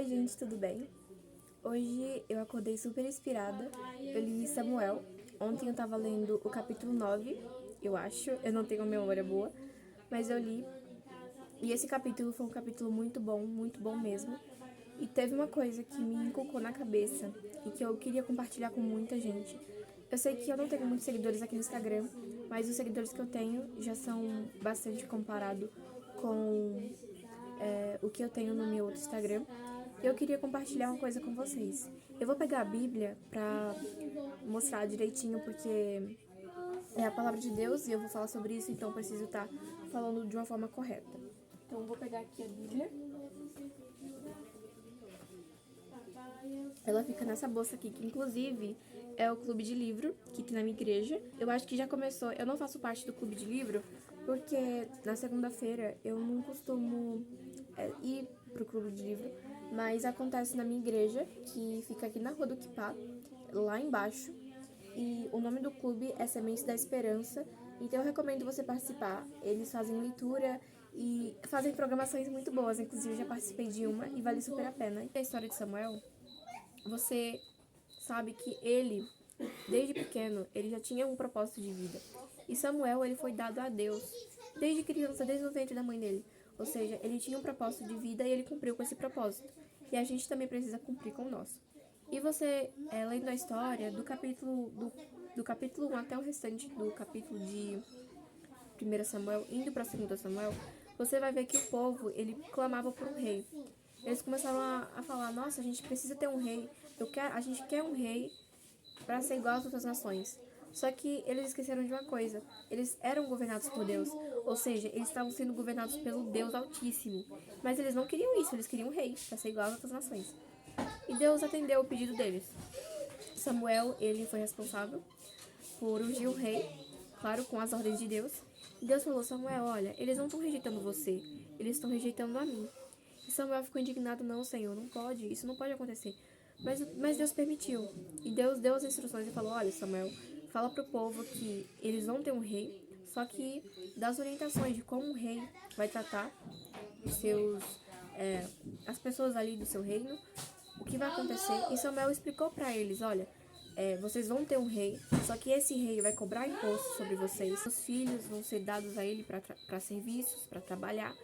Oi gente, tudo bem? Hoje eu acordei super inspirada, eu li Samuel. Ontem eu tava lendo o capítulo 9, eu acho, eu não tenho memória boa, mas eu li. E esse capítulo foi um capítulo muito bom mesmo. E teve uma coisa que me inculcou na cabeça e que eu queria compartilhar com muita gente. Eu sei que eu não tenho muitos seguidores aqui no Instagram, mas os seguidores que eu tenho já são bastante comparado com o que eu tenho no meu outro Instagram. Eu queria compartilhar uma coisa com vocês. Eu vou pegar a Bíblia pra mostrar direitinho, porque é a palavra de Deus e eu vou falar sobre isso, então eu preciso estar falando de uma forma correta. Então eu vou pegar aqui a Bíblia. Ela fica nessa bolsa aqui, que inclusive é o clube de livro que tem na minha igreja. Eu acho que já começou, eu não faço parte do clube de livro, porque na segunda-feira eu não costumo ir pro clube de livro, mas acontece na minha igreja, que fica aqui na Rua do Quipá, lá embaixo. E o nome do clube é Sementes da Esperança, então eu recomendo você participar. Eles fazem leitura e fazem programações muito boas, inclusive eu já participei de uma e vale super a pena. A história de Samuel, você sabe que ele, desde pequeno, ele já tinha um propósito de vida. E Samuel, ele foi dado a Deus desde criança, desde o ventre da mãe dele. Ou seja, ele tinha um propósito de vida e ele cumpriu com esse propósito. E a gente também precisa cumprir com o nosso. E você, lendo a história do capítulo 1 até o restante do capítulo de 1 Samuel, indo para 2 Samuel, você vai ver que o povo, ele clamava por um rei. Eles começaram a falar, nossa, a gente precisa ter um rei, a gente quer um rei para ser igual às outras nações. Só que eles esqueceram de uma coisa, eles eram governados por Deus, ou seja, eles estavam sendo governados pelo Deus Altíssimo. Mas eles não queriam isso, eles queriam um rei, para ser igual às outras nações. E Deus atendeu o pedido deles. Samuel, ele foi responsável por ungir o rei, claro, com as ordens de Deus. E Deus falou, Samuel, olha, eles não estão rejeitando você, eles estão rejeitando a mim. E Samuel ficou indignado, não, Senhor, não pode, isso não pode acontecer. Mas Deus permitiu. E Deus deu as instruções e falou, olha, Samuel, fala pro povo que eles vão ter um rei, só que dá as orientações de como um rei vai tratar os seus, as pessoas ali do seu reino, o que vai acontecer. E Samuel explicou para eles, olha, vocês vão ter um rei, só que esse rei vai cobrar imposto sobre vocês. Os filhos vão ser dados a ele para serviços, para trabalhar.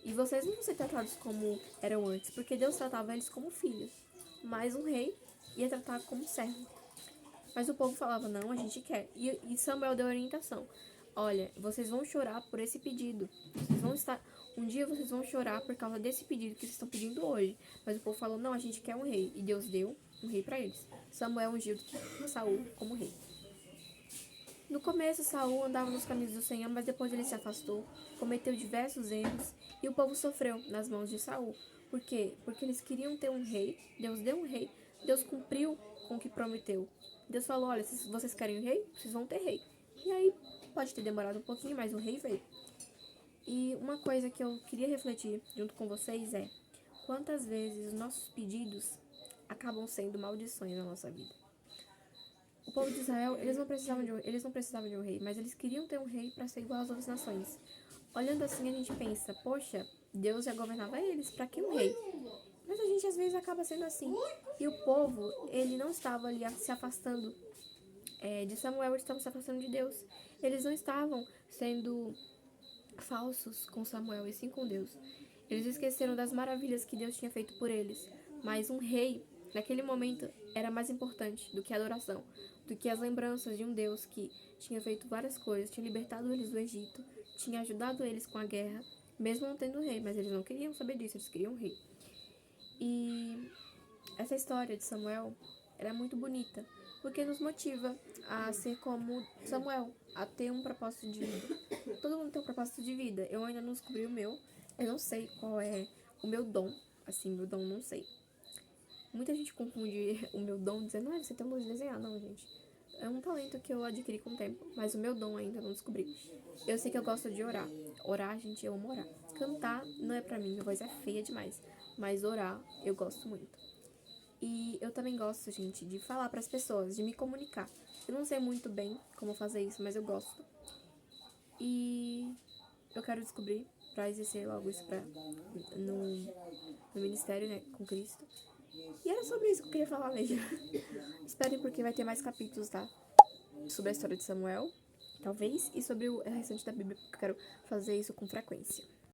E vocês não vão ser tratados como eram antes, porque Deus tratava eles como filhos. Mas um rei ia tratar como servo. Mas o povo falava, não, a gente quer. E Samuel deu orientação. Olha, vocês vão chorar por esse pedido. Vocês vão estar... Um dia vocês vão chorar por causa desse pedido que vocês estão pedindo hoje. Mas o povo falou, não, a gente quer um rei. E Deus deu um rei para eles. Samuel ungiu Saul como rei. No começo, Saul andava nos caminhos do Senhor, mas depois ele se afastou, cometeu diversos erros, e o povo sofreu nas mãos de Saul. Por quê? Porque eles queriam ter um rei, Deus deu um rei, Deus cumpriu com o que prometeu. Deus falou, olha, se vocês querem um rei, vocês vão ter rei. E aí, pode ter demorado um pouquinho, mas o rei veio. E uma coisa que eu queria refletir junto com vocês é, quantas vezes os nossos pedidos acabam sendo maldições na nossa vida? O povo de Israel, eles não precisavam de um rei, mas eles queriam ter um rei para ser igual às outras nações. Olhando assim, a gente pensa, poxa, Deus já governava eles, para que um rei? Mas a gente às vezes acaba sendo assim. E o povo, ele não estava ali se afastando de Samuel, eles estavam se afastando de Deus. Eles não estavam sendo falsos com Samuel, e sim com Deus. Eles esqueceram das maravilhas que Deus tinha feito por eles. Mas um rei, naquele momento, era mais importante do que a adoração, do que as lembranças de um Deus que tinha feito várias coisas, tinha libertado eles do Egito, tinha ajudado eles com a guerra, mesmo não tendo rei, mas eles não queriam saber disso, eles queriam um rei. E essa história de Samuel era muito bonita, porque nos motiva a ser como Samuel, a ter um propósito de vida. Todo mundo tem um propósito de vida, eu ainda não descobri o meu, eu não sei qual é o meu dom, assim, meu dom não sei. Muita gente confunde o meu dom dizendo, você tem um dom de desenhar. Não, gente. É um talento que eu adquiri com o tempo, mas o meu dom ainda não descobri. Eu sei que eu gosto de orar. Orar, gente, eu amo orar. Cantar não é pra mim, minha voz é feia demais. Mas orar, eu gosto muito. E eu também gosto, gente, de falar pras pessoas, de me comunicar. Eu não sei muito bem como fazer isso, mas eu gosto. E eu quero descobrir pra exercer logo isso no ministério, né, com Cristo. E era sobre isso que eu queria falar mesmo. Esperem porque vai ter mais capítulos, tá? Sobre a história de Samuel, talvez, e sobre o restante da Bíblia, porque eu quero fazer isso com frequência.